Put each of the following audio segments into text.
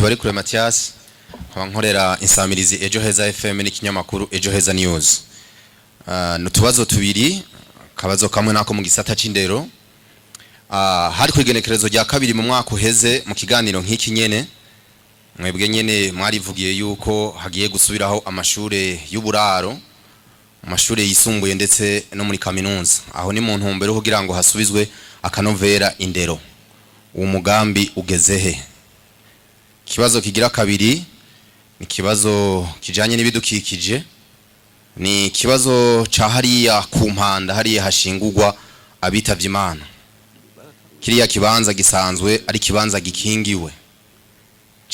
ntibari kure Mathias nkaba nkorera insamirizi Ejo Heza FM n'ikinyamakuru Ejo Heza News. Nutubazo tubiri, kabazo kamwe nako mu gisata c'indero. Hari kwigenekerezo rya kabiri mu mwaka uheze mu kiganiro nk'iki nyene, mwebwe nyene mwarivugiye yuko hagiye gusubiraho amashure y'uburaro, amashure yisumbuye ndetse no muri kaminuza. Aho ni mu ntumbero kugira ngo hasubizwe akanovera indero. Uwo mugambi ugezehe? Kibazo kigira kabiri ni kibazo kijanye n'ibidukikije, ni kibazo ca hariya ku mpanda hariya hashingurwa abitavye Imana. Kiriya kibanza gisanzwe ari kibanza gikingiwe,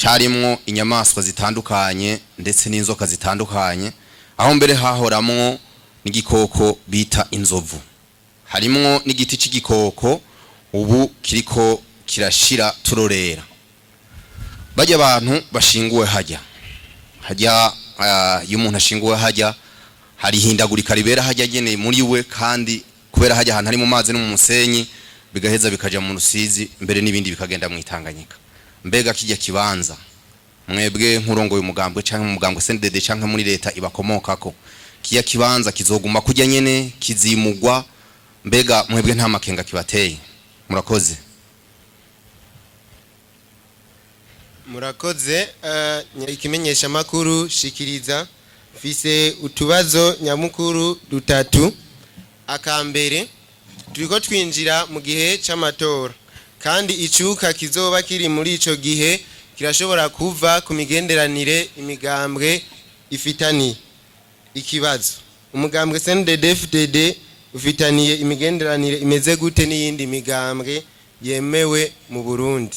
carimwo inyamaswa zitandukanye ndetse n'inzoka zitandukanye, aho mbere hahoramwo n'igikoko bita inzovu. Harimwo n'igiti c'igikoko ubu kiriko kirashira turorera. Bajya abantu bashinguwe hajya iyo umuntu ashinguwe hajya hari hindagurika ribera hajya gene muri we, kandi kubera hajya ahantu hari mu mazi no mu musenyi bigaheza bikaja mu rusizi mbere n'ibindi bikagenda mu Itanganyika. Mbega kijya kibanza mwebwe nkurongoye umugambwe canke mu mugambwe CNDD canke muri leta ibakomokako, kijya kibanza kizoguma kujya nyene kizimugwa? Mbega mwebwe nta makenga kibateye? Murakoze. Murakoze. Ikimenyesha makuru shikiriza fise utubazo nyamukuru dutatu. Akambere, turiko twinjira mu gihe c'amatora, kandi icuka kizoba kiri muri ico gihe kirashobora kuva ku migenderanire imigambwe ifitaniye. Ikibazo, umugambwe CNDD-FDD ufitaniye imigenderanire imeze gute n'iyindi migambwe yemewe mu Burundi?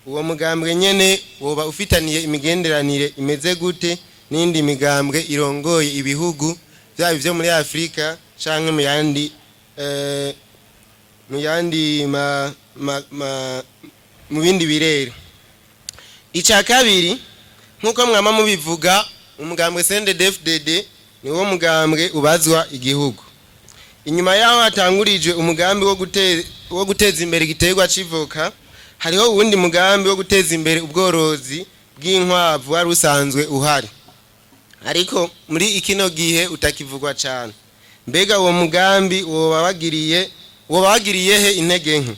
Uwo mugambwe nyene woba ufitaniye imigenderanire imeze gute n'indi migambwe irongoye ibihugu byaba byo muri Afrika canke mu bindi birere? Ica kabiri, nkuko mwama mubivuga, umugambwe CNDD-FDD ni wo mugambwe ubazwa igihugu. Inyuma yaho hatangurijwe umugambi wo guteza imbere igiterwa civoka, hariho uwundi mugambi wo guteza imbere ubworozi bw'inkwavu wari usanzwe uhari, ariko muri ikino gihe utakivugwa cyane. Mbega uwo mugambi woba wagiriye he intege nke?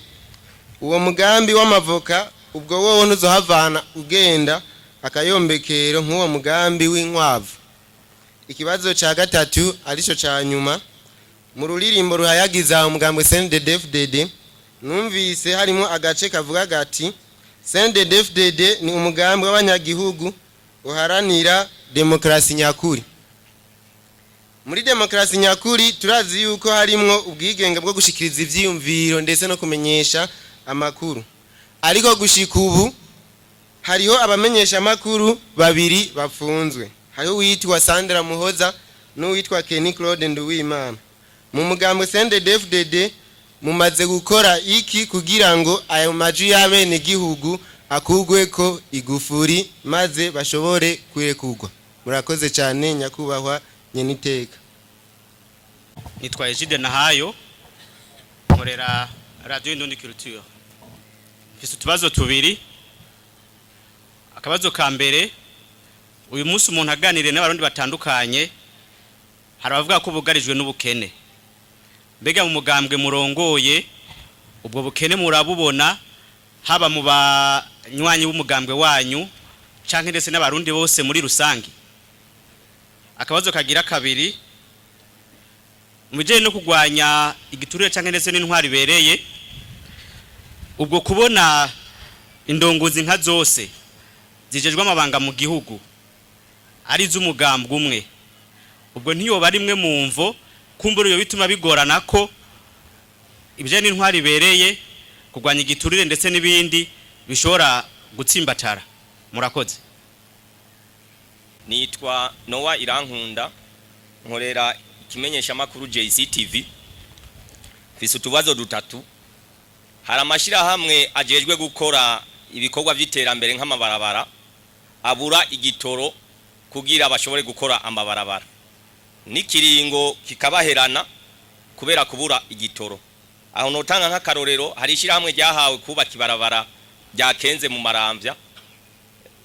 Uwo mugambi w'amavoka ubwo wowe ntuzohavana ugenda akayombekero nk'uwo mugambi w'inkwavu? Ikibazo ca gatatu arico ca nyuma, mu ruririmbo ruhayagiza umugambwe CNDD-FDD numvise harimo agace kavuga gati CNDD-FDD ni umugambi w'abanyagihugu uharanira demokrasi nyakuri. Muri demokrasi nyakuri turazi yuko harimo ubwigenge bwo gushikiriza ivyiyumviro ndetse no kumenyesha amakuru, ariko gushika ubu hariho abamenyesha amakuru babiri bafunzwe. Hariho uwitwa Sandra Muhoza n'uwitwa Kenny Claude Nduwimana. Mu mugambwe CNDD-FDD mumaze gukora iki kugira ngo ayo maju y'abene gihugu akugweko igufuri maze bashobore kurekugwa? Murakoze cyane nyakubahwa nyeniteka. Nitwa Ejide Nahayo, nkorera Radio Indundi Culture. Fise utubazo tubiri. Akabazo ka mbere, uyu munsi umuntu aganire n'abarundi batandukanye, harabavuga ko bugarijwe n'ubukene. Mbega mu mugambwe murongoye ubwo bukene murabubona, haba mu banywanyi b'umugambwe wanyu canke ndetse n'abarundi bose muri rusangi? Akabazo kagira kabiri, mujeye no kugwanya igiturire canke ndetse n'intwari bereye, ubwo kubona indongozi nka zose zijejwe amabanga mu gihugu ari z'umugambwe umwe, ubwo ntiyoba rimwe mu mvo kumbura yo bituma bigorana ko ibije n'intwari bereye kugwanya igiturire ndetse n'ibindi bishobora gutsimbatara? Murakoze. Nitwa Noah Irankunda, nkorera ikimenyesha makuru JCTV. Fise utubazo dutatu. Hari amashira hamwe ajejwe gukora ibikorwa vy'iterambere nk'amabarabara abura igitoro kugira bashobore gukora amabarabara, n'ikiringo kikabaherana kubera kubura igitoro. Aho notanga nk'akarorero, hari ishira hamwe ryahawe kubaka ibarabara ryakenze mu Maramvya,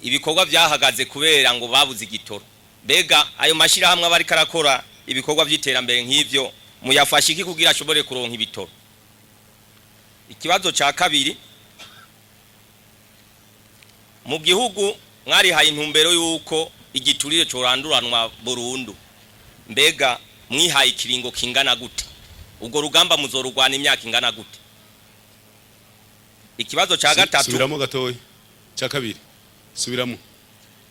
ibikorwa byahagaze kubera ngo babuze igitoro. Mbega ayo mashirahamwe abari karakora ibikorwa by'iterambere nk'ivyo muyafasha iki kugira ashobore kuronka ibitoro? Ikibazo ca kabiri, mu gihugu mwari haye intumbero yuko igiturire coranduranwa burundu. Mbega mwihaye ikiringo kingana gute? Ubwo rugamba muzorugwana imyaka ingana gute? Ikibazo ca gatatu, subiramo gatoyi. Ca kabiri subiramo.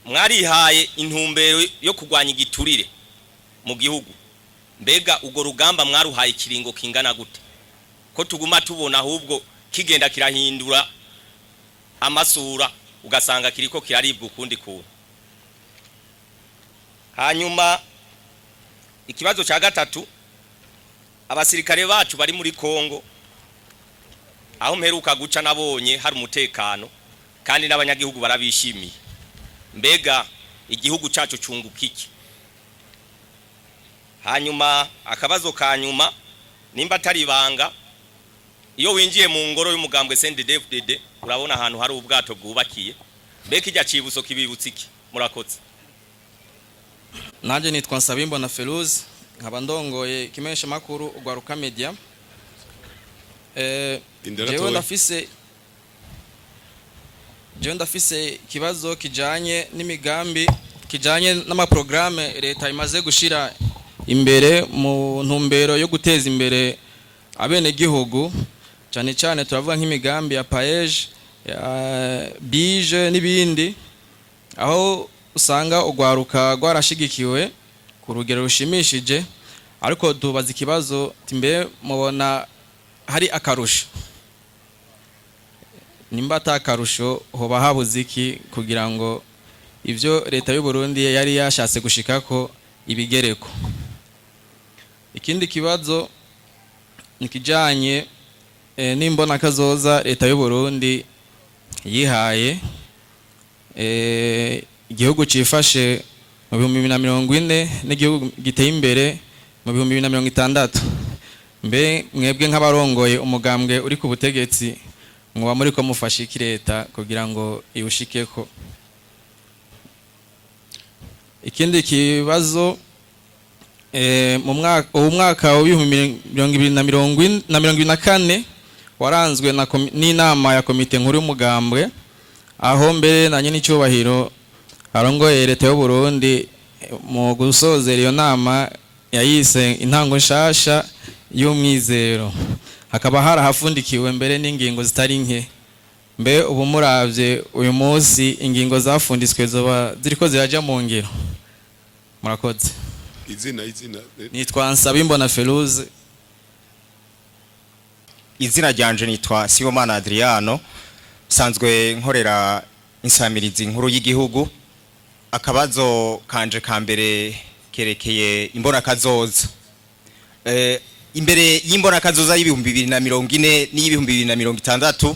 Mwarihaye intumbero yo kugwanya igiturire mu gihugu. Mbega ubwo rugamba mwaruhaye ikiringo kingana gute? Ko tuguma tubona ahubwo kigenda kirahindura amasura ugasanga kiriko kiraribwa ukundi kuntu. Hanyuma ikibazo ca gatatu, abasirikare bacu bari muri Kongo aho mperuka guca nabonye hari umutekano kandi n'abanyagihugu barabishimiye. Mbega igihugu cacu cunguka iki? Hanyuma akabazo kanyuma, nimba atari banga, iyo winjiye mu ngoro y'umugambwe CNDD-FDD urabona ahantu hari ubwato bwubakiye. Mbega ijya cibuso kibibutse iki? Murakoze. Nanje nitwa Nsabimbo Feruzi, nkaba ndongoye kimesha makuru ugwaruka media. Jewe ndafise kibazo kijanye n'imigambi, kijanye n'amaprograme leta imaze gushira imbere mu ntumbero yo guteza imbere abene gihugu, cyane cyane turavuga nk'imigambi ya paeje, bije n'ibindi, aho usanga ugwaruka rwarashigikiwe ku rugero rushimishije, ariko dubaza ikibazo timbe mubona hari akarusho. Nimba atakarusho hoba habuze iki kugira ngo ivyo leta y'u Burundi yari yashatse gushikako ibigereko? Ikindi kibazo nikijanye nimbona kazoza leta y'u Burundi yihaye igihugu cifashe mu 2040 n'igihugu giteye imbere mu 2060. Mbe mwebwe nk'abarongoye umugambwe uri ku butegetsi mwa muri ko mufasha iki leta kugira ngo iwushikeko? Ikindi kibazo, mu mwaka wa 2024 waranzwe n'inama ya komite nkuru y'umugambwe, aho mbere nanye n'icyubahiro arongoye leta y'u Burundi mu gusozera iyo nama yayise intango nshasha y'umwizero. Hakaba harahafundikiwe mbere n'ingingo zitari nke. Mbe ubu muravye uyu munsi ingingo zafunditswe zoba ziriko ziraja mu ngiro? Murakoze. Izina nitwa Nsabimbo Feruzi. Izina ryanje nitwa Sibomana Adriano, sanzwe nkorera insamirizi nkuru y'igihugu. Akabazo kanje kambere kerekeye imbona kazoza. Imbere y'imbona kazoza y'ibihumbi 2040 n'ibihumbi 2060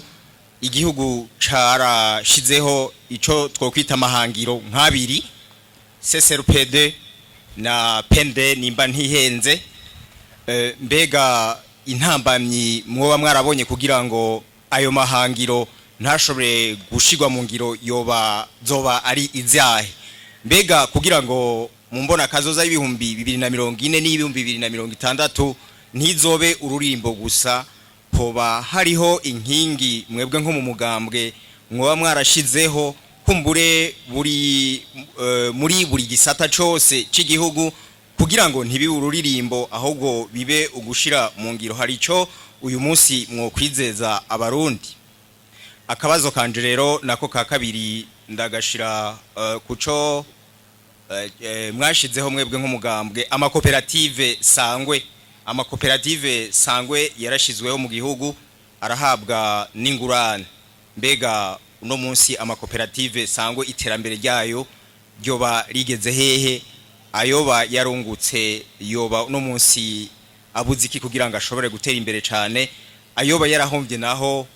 igihugu carashizeho ico twokwita amahangiro nk'abiri, CSRPD na PND nimba ntihenze. Mbega intambamyi mwoba mwarabonye kugira ngo ayo mahangiro ntashobore gushigwa mu ngiro zoba ari izahe? Mbega kugira ngo mu mbona kazoza y'ibihumbi 2040 n'ibihumbi 2060 ntizobe ururimbo gusa, hoba hariho inkingi mwebwe nko mu mugambwe mwoba mwarashizeho kumbure muri buri gisata cyose cy'igihugu kugira ngo ntibibe ururirimbo ahubwo bibe ugushira mu ngiro? Hari ico uyu munsi mwokwizeza abarundi? Akabazo kanje rero nako ka kabiri ndagashira kuco mwashizeho mwebwe nk'umugambwe amakoperative sangwe. Amakoperative sangwe yarashizweho mu gihugu arahabwa n'ingurane. Mbega uno munsi amakoperative sangwe iterambere ryayo ryoba rigeze hehe? Ayoba yarungutse yoba uno munsi abuze iki kugira ngo ashobore gutera imbere cyane? Ayoba yarahombye naho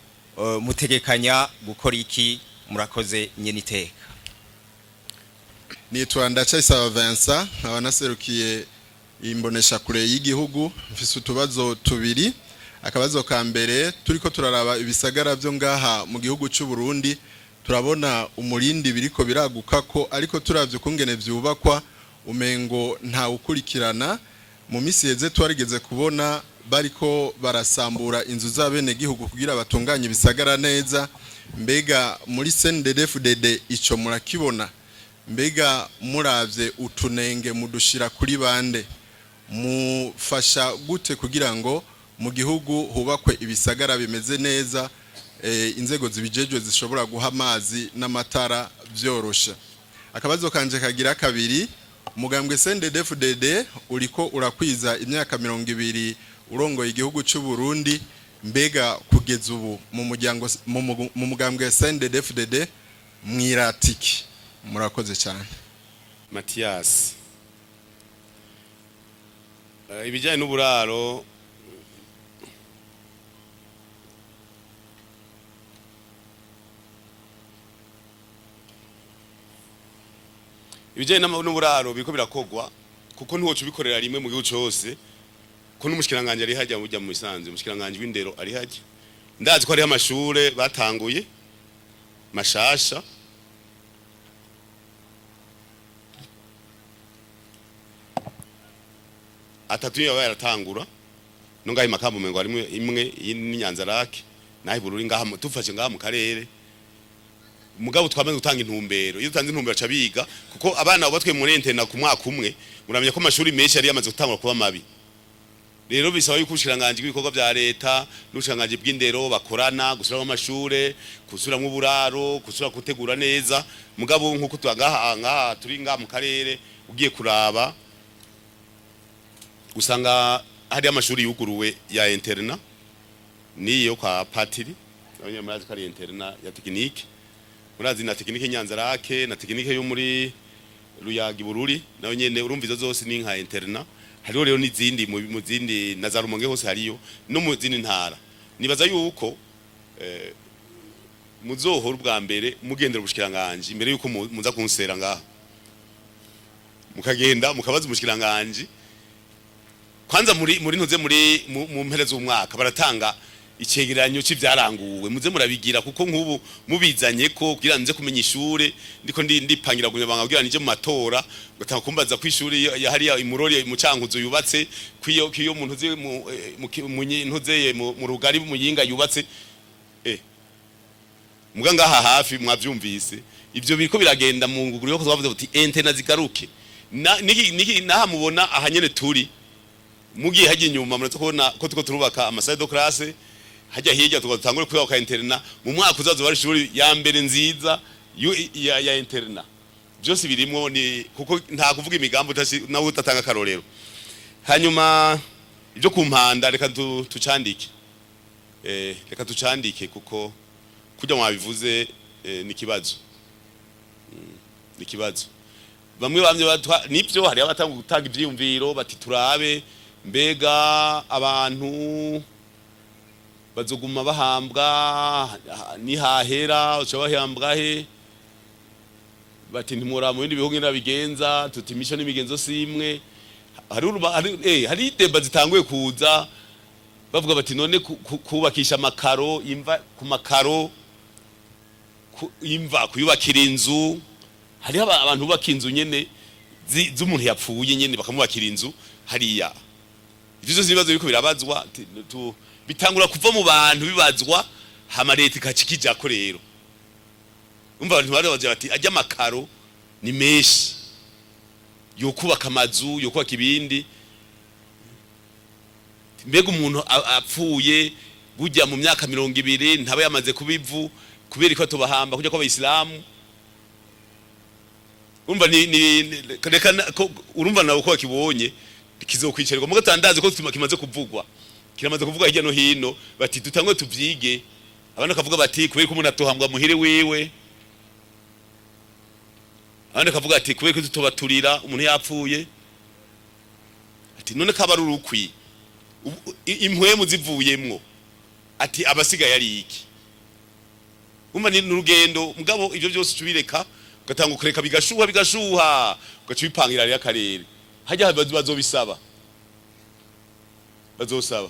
mutegekanya gukora iki? Murakoze nyeniteka. Nitwa Ndacayisaba Vincent, abanaserukiye imbonesha kure y'igihugu. Mfise utubazo tubiri. Akabazo ka mbere, turiko turaraba ibisagara byo ngaha mu gihugu cy'u Burundi turabona umurindi biriko biraguka ko ariko turavye kungene vyubakwa umengo nta ukurikirana. Mu misi yeze twarigeze kubona bariko barasambura inzu z'abene gihugu kugira batunganye bisagara neza. Mbega muri CNDD-FDD ico murakibona? Mbega muravye utunenge mudushira kuri bande? Mufasha gute kugira ngo mu gihugu hubakwe ibisagara bimeze neza, inzego zibijejwe zishobora guha amazi n'amatara vyorosha? Akabazo kanje kagira kabiri, umugambwe CNDD-FDD uriko urakwiza imyaka 20 urongoye igihugu cy'u Burundi. Mbega kugeza ubu mu mugambwe CNDD-FDD mwiratiki? Murakoze cyane. Mathias, ibijyanye n'uburaro n'uburaro biriko birakogwa kuko ntiwoca ubikorera rimwe mu gihugu cyose, ko n'umushikiranganje ari hajya mujya mu Bisanzwe, umushikiranganje w'indero ari hajya. Ndazi ko ari amashure batanguye mashasha, atatu yawe yaratangura nongaye makambo mengo ari imwe y'Inyanza Lake nahi Bururi ngaha tufashe ngaha mu karere. Mugabo twamaze gutanga intumbero, iyo utanze intumbero aca biga kuko abana batwe muri interna ku mwaka umwe muramenya ko amashuri menshi ari yamaze gutangura kuba mabi. Rero bisaba yuko ubushiranganje bw'ibikorwa bya leta n'ubushiranganje bw'indero bakorana gusura mu mashure, gusura mu buraro, gusura gutegura neza. Mugabo nkuko ngaha turi ngaha mu karere ugiye kuraba usanga hari amashuri yuguruwe ya interna niyo kwa patiri, nabonye murazi ko ari interna ya tekinike. Murazi na tekinike Nyanza Lake na tekinike yo muri Ruyagi Bururi nayo nyene urumva izo zose ni nka interna. Hariho rero n'izindi mu zindi na za Rumonge hose hariyo no mu zindi ntara. Nibaza yuko muzohora ubwa mbere mugendera ubushikiranganje imbere yuko muza kunsera ngaha, mukagenda mukabaza umushikiranganje kwanza muri ntuze mu mpere z'umwaka baratanga icegeranyo c'ivyaranguwe, muze murabigira kuko nk'ubu mubizanye ko kugira nze kumenya ishure ndiko ndipangira kunyabanga kugira nije mu matora gatanga kumbaza ku ishure yahari imurori mu Cankuzo yubatse kwiyo muntu ze mu rugari mu Yinga yubatse muga ngaha hafi mwavyumvise ivyo biriko biragenda mu nguguru yo twavuze uti interna zigaruke niki naha mubona ahanyene turi mugiye haje nyuma muraza kubona ko tuko turubaka amaside de classe hajya hirya tugatangura kwiyaka interna mu mwaka uzazo bari shuri ya mbere nziza ya interna byose birimo ni kuko nta kuvuga imigambo nawe utatanga karorero. Hanyuma ibyo kumpanda reka tucandike reka tucandike kuko kujya mwabivuze ni kibazo ni kibazo. Bamwe nibyo hari abatanga gutanga ivyiyumviro bati turabe mbega abantu bazoguma bahambwa nihahera uca bahambwa he, bati ntimura mu bindi bihugu n'abigenza tutimisha n'imigenzo simwe. Hari deba zitanguye kuza bavuga bati none kubakisha amakaro imva ku makaro imva kuyubakira inzu. Hari abantu bubaka inzu nyene z'umuntu yapfuye nyene bakamubakira inzu hariya. Ivyo zose bibazo biko birabazwa bitangura kuva mu bantu bibazwa hama leta ikacikija ko rero. Umva abantu barabaje bati ajya makaro ni meshi yo kubaka amazu yo kubaka ibindi. Mbega umuntu apfuye bujya mu myaka 20 ntaba yamaze kubivu kubera ko tubahamba kujya kwa Abayisilamu. Umva urumva nawe ko kibonye kizokwicarirwa mu gatandaze ko kimaze kuvugwa kiramaze kuvuga hirya no hino bati tutangwe tuvyige. Abana kavuga bati kubera ko umuntu atohambwa muhire wiwe, abana kavuga ati kubera ko tutobaturira umuntu yapfuye. Ati none kabari urukwi impwemu zivuyemwo ati abasigaye ari iki. Umva ni urugendo mugabo ivyo byose tubireka ugatanga ukureka bigashuha ugacipangira ari akarere hajya bazobisaba bazosaba.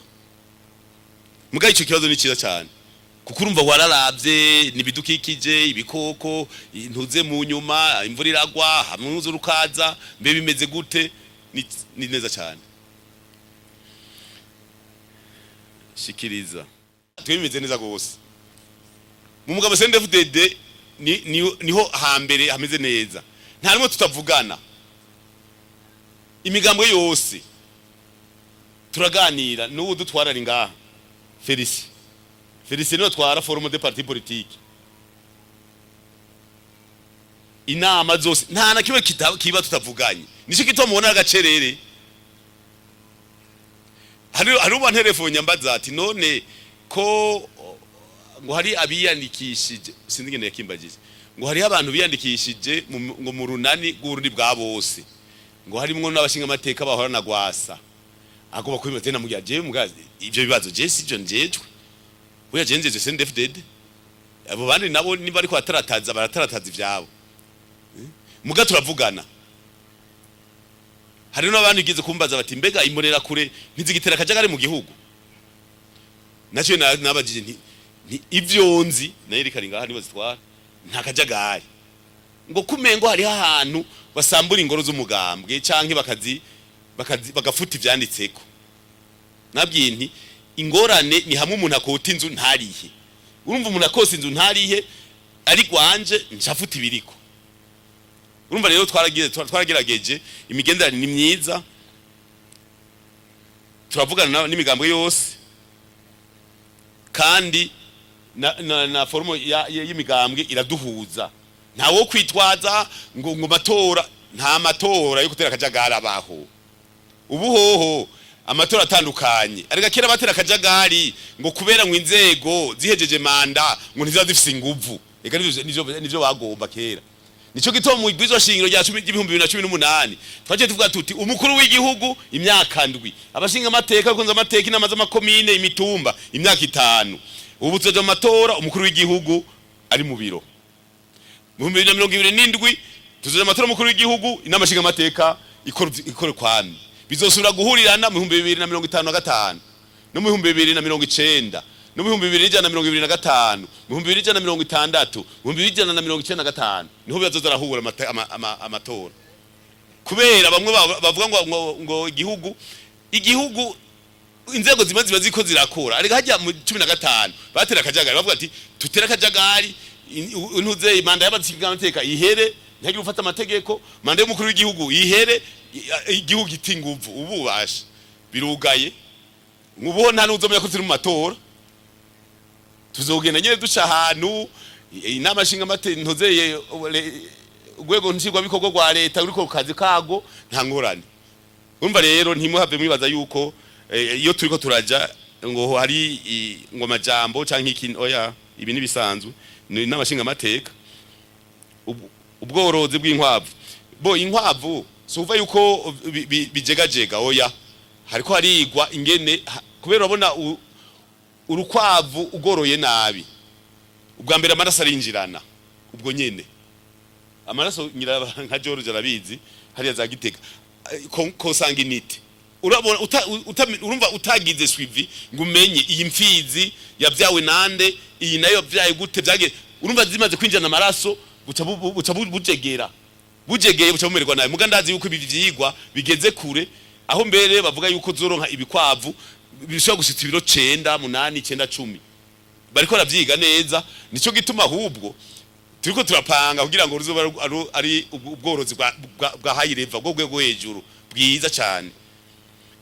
Mugaye ico kibazo ni cyiza cyane kuko urumva wararavye nibidukikije ibikoko intuze mu nyuma imvura iragwa hamwe urukaza mbe bimeze gute ni neza cyane shikiriza twimeze neza gose mu mugabo CNDD-FDD niho hambere hameze neza nta rimwe tutavugana imigambwe yose turaganira n'ubu dutwarari ngaha Félicien niwe twara forum de parti politique inama zose nta na kimwe kiba tutavuganye nico gituma mubona agacerere hari uba telefone mbaza ati none ko ngo hari abiyandikishije sinzi ngene yakimbagije ngo hari abantu biyandikishije ngo mu runani rw'urundi bwa bose ngo harimwo n'abashinga amateka bahora na gwasa agoba ko bimatena mu gihe mugazi ivyo bibazo je sijo njejwe buya jenjeje CNDD-FDD abo bandi nabo niba ariko baratarataza ivyabo muga turavugana hari n'abandi gize kumbaza bati mbega imurera kure ntizigitera kajagari mu gihugu naco nabajije nti ivyo nzi nayirikari ngaha nibo zitwara nta kajagari ngo kumengo hari ahantu basambura ingoro z'umugambwe canke bagafuta ivyanditseko nabwiye nti ingorane ni hamwe umuntu akota inzu ntarihe urumva umuntu akosa inzu ntarihe ari gwanje ncafuta ibiriko urumva rero twaragerageje imigenderanire ni myiza turavugana n'imigambwe yose kandi na forumo y'imigambwe iraduhuza ntawo kwitwaza ngo matora nta matora yo gutera akajagari abaho ubu hoho amatora atandukanye ariko kera batera akajagari ngo kubera ngo inzego zihejeje manda ngo ntiziba zifise inguvu eka nivyo bagomba kera nico gitoma mu bwizo shingiro rya 2018 twaje tuvuga tuti umukuru w'igihugu imyaka ndwi abashinga amateka kunza amateka inama z'amakomine imitumba imyaka 5 ubu tuzo amatora umukuru w'igihugu ari mu biro mu 2027 tuzo amatora umukuru w'igihugu inama shinga amateka ikore kwami bizosubira guhurirana mu 2055 no mu 2090 no mu 2025 mu 2060 mu 2095 niho bizaza rahura amatora kubera bamwe bavuga ngo igihugu inzego zimaze ziko zirakora ariko hajya mu 15 batera akajagari bavuga ati tutera akajagari intuze imanda y'abatsinga amateka ihere ntihagire ufata amategeko manda y'umukuru w'igihugu ihere igihugu gitinguvu ububasha birugaye ngubo nta nuzomya ko turi mu matora tuzogenda nyene duca ahantu inama shinga amateka ntozeye urwego nshingwa bikorwa rwa leta uriko kazi kago nta ngorane urumva rero ntimuhave mwibaza yuko iyo turiko turaja ngo hari ngo majambo canke iki oya ibi ni bisanzwe ni n'abashinga amateka ubworozi bw'inkwavu bo inkwavu suva yuko bijegajega oya hariko harigwa ingene kubera urabona urukwavu ugoroye nabi ubwa mbere amaraso arinjirana ubwo nyene amaraso nyira nka George arabizi hariya za Gitega ko sanginite urabona urumva utagize suivi ngumenye iyi mfizi yavyawe nande iyi nayo vyaye gute vyage urumva zimaze kwinjana amaraso buca bujegeye buca bumererwa nabi muga ndazi yuko ibi vyigwa bigeze kure aho mbere bavuga yuko zoronka ibikwavu bishobora gushitsa ibiro 9 8 9 10 bariko ravyiga neza nico gituma ahubwo turiko turapanga kugira ngo ruzoba ari ubworozi bwa high level bwo gwego hejuru bwiza cyane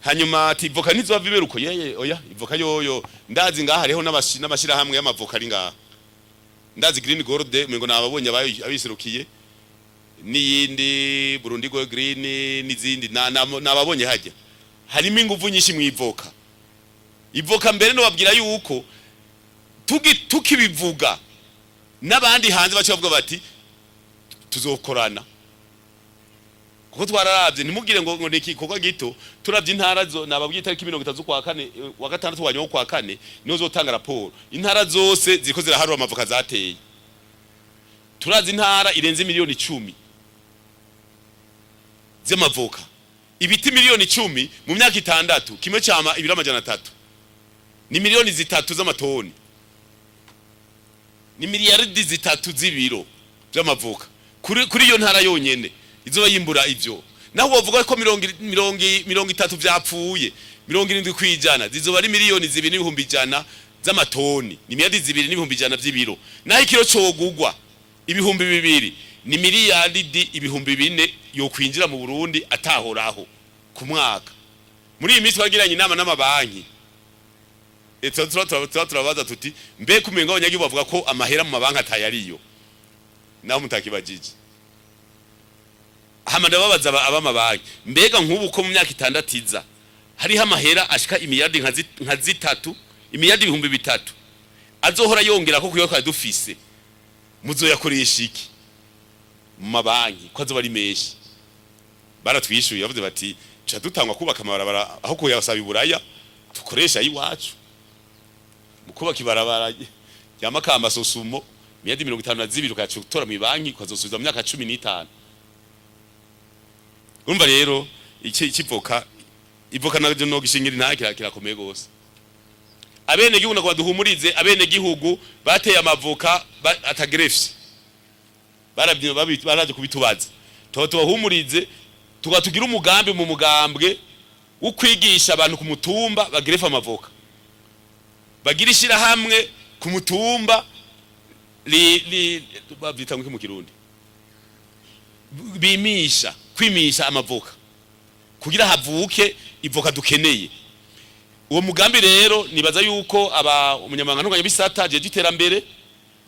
hanyuma ati voka ntizova iberuko yeye oya ivoka yoyo ndazi ngaha hariho n'amashira hamwe y'amavoka ari ngaha ndazi green gold mengo nababonye abiserukiye niyindi Burundi go green nizindi nababonye hajya harimo inguvu nyinshi mu ivoka ivoka mbere no babwira yuko tukibivuga nabandi hanze bacavuga bati tuzokorana kuko twararavye nimugire ngo neki kokwa gito turavye intara zo nababwiye itariki 30 kwa kane wa gatandatu wanyo kwa kane nizo zotanga raporo intara zose ziko ziraharura amavoka zateye turazi intara irenze miliyoni 10 z'amavoka ibiti miliyoni 10 mu myaka 6 kimwe cyama ibiro 300 ni miliyoni 3 z'amatoni ni miliyaridi zitatu z'ibiro by'amavoka kuri iyo ntara yonyene izoba yimbura ivyo naho bavuga ko 30 vyapfuye 70% zizoba ari miliyoni 2.1 z'amatoni ni miliyaridi 2.1 vy'ibiro naho ikiro cogugwa ibihumbi 2 ni miliyaridi ibihumbi 4 yo kwinjira mu Burundi atahoraho ku mwaka muri iyi minsi bagiranye inama n'amabanki turabaza tuti mbe kumenga abanyagi bavuga ko amahera mu mabanki atayariyo naho mutakibajije hamanda babaza abamabanki mbega nk'ubu ko mu myaka 6 iza hari amahera ashika imiliyardi nka zitatu imiliyardi ibihumbi 3 azohora yongera ko kuyo dufise muzoyakoresha iki mu mabanki ko azoba ari menshi baratwishuye yavuze bati cha dutangwa kubaka amabarabara aho ko yasaba iburaya tukoresha iwacu mukubaka ibarabara yamakamba sosumo miliyardi 52 ukacutora mu banki ukazosubiza mu myaka 15 urumva rero ikivoka ivoka naje no gishingira nta kirakomeye gose abene gihugu nako baduhumurize abene gihugu bateye amavoka atagrefye baraje kubitubaza tubahumurize tugatugira umugambi mu mugambwe ukwigisha abantu ku mutumba bagrefa amavoka bagirishira hamwe ku mutumba bavyita mu kirundi kwimisha amavoka kugira havuke ivoka dukeneye uwo mugambi rero nibaza yuko umunyamabanga ntunganya bisata je giterambere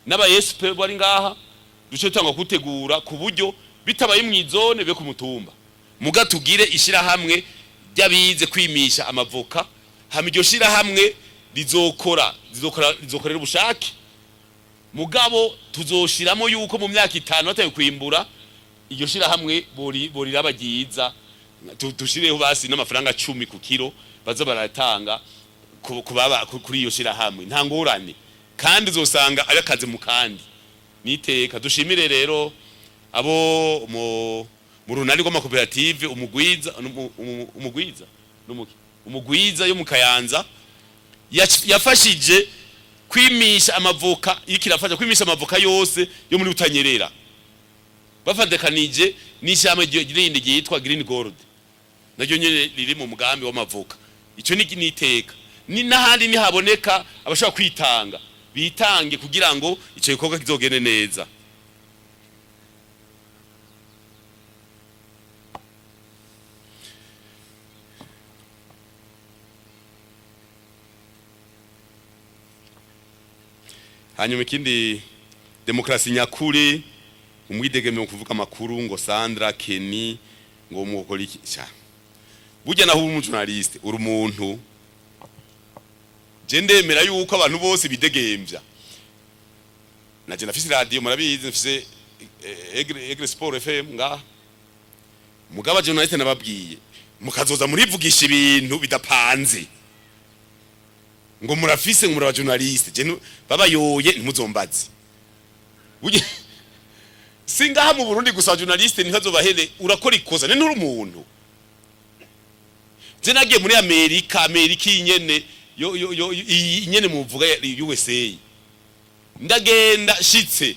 n'aba SP bari ngaha duce tanga kutegura ku buryo bitabaye mwizone be ku mutumba muga tugire ishira hamwe ryabize kwimisha amavoka hamijyo shira hamwe rizokorera ubushake mugabo tuzoshiramo yuko mu myaka 5 bataye kwimbura iyo shira hamwe bori rabagiza tushireho basi n'amafaranga 10 ku kilo baza baratanga kubaba kuri iyo shira hamwe nta ngorane kandi uzosanga ayakaze mu kandi niteka dushimire rero abo mu runani rw'amakoperative umugwiza yo mu Kayanza yafashije kwimisha amavoka ikirafasha kwimisha amavoka yose yo muri Utanyerera bafandekanije n'ishyamba ry'irindi ryitwa Green Gold naryo nyene riri mu mugambi w'amavoka ico ni niteka ni nahandi ni haboneka abashaka kwitanga bitange kugira ngo ico gikorwa kizogene neza hanyuma ikindi demokrasi nyakuri umwidegeme mu kuvuga makuru ngo Sandra Kenny ngo mukoriki cha burya naho umu journaliste uri umuntu je ndemera yuko abantu bose bidegemvya naje nafise radio murabizi nafise Egre Sport FM nga mugaba journaliste nababwiye mukazoza murivugisha ibintu bidapanze ngo murafise ngo journaliste je baba yoye ntimuzombaze burya singaha mu Burundi gusa journaliste ntazobahere urakora ikoza ne nturi umuntu je nagiye muri Amerika inyene inyene muvuga USA ndagenda shitse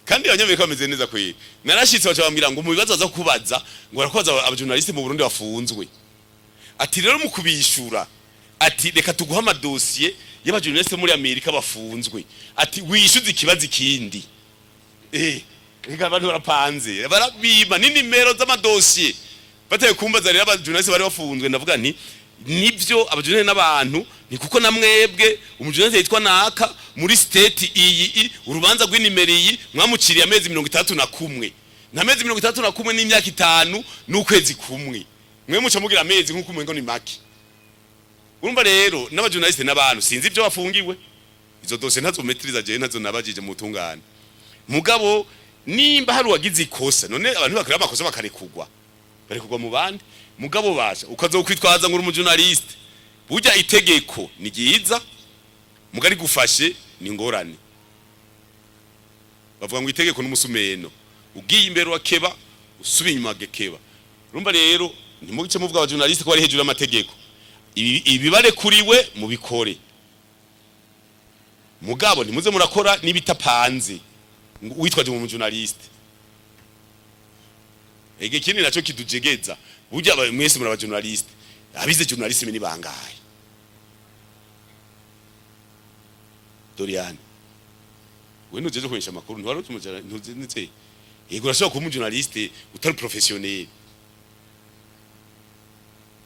kandi abanyamerika bameze neza kwe narashitse bacabambira ngo mu bibazo aza kubaza ngo arakoza abajournaliste mu Burundi bafunzwe ati rero mu kubishura ati reka tuguha amadosiye y'abajournaliste muri Amerika bafunzwe ati wishuze ikibazo ikindi reka abantu barapanze barabima ni nimero z'amadosiye bataye kumbaza rero abajournaliste bari bafunzwe ndavuga nti nivyo abajournaliste n'abantu ni kuko namwebwe umujournaliste yitwa naka muri state iyi urubanza rw'inimeriyi mwamuciriye amezi 31 na mezi 31 n'imyaka 5 n'ukwezi kumwe mwe muca mugira amezi nkuko mwengo ni maki urumva rero n'abajournaliste n'abantu sinzi ibyo bafungiwe izo dose ntazometriza je ntazo nabajije mu tungane mugabo nimba hari wagize ikosa none abantu bakira amakosa bakarekugwa mu bandi mugabo basha ukazokwitwaza ngo umujournaliste burya itegeko ni giza mugari gufashe ni ngorane bavuga ngo itegeko n'umusumeno ugiye imbere wakeba usubiye inyuma gekeba urumva rero ntimugice muvuga abajournaliste ko bari hejuru y'amategeko ibibare kuriwe mu bikore mugabo ntimuze murakora nibitapanze witwaje mu journaliste ege kindi naco kidujegeza burya mwese muri aba journaliste abize journaliste mini bangaye Dorian we nujeje kwenisha makuru ntwaro tumujana ntuzinitse yego urashobora kuba journaliste utari professionnel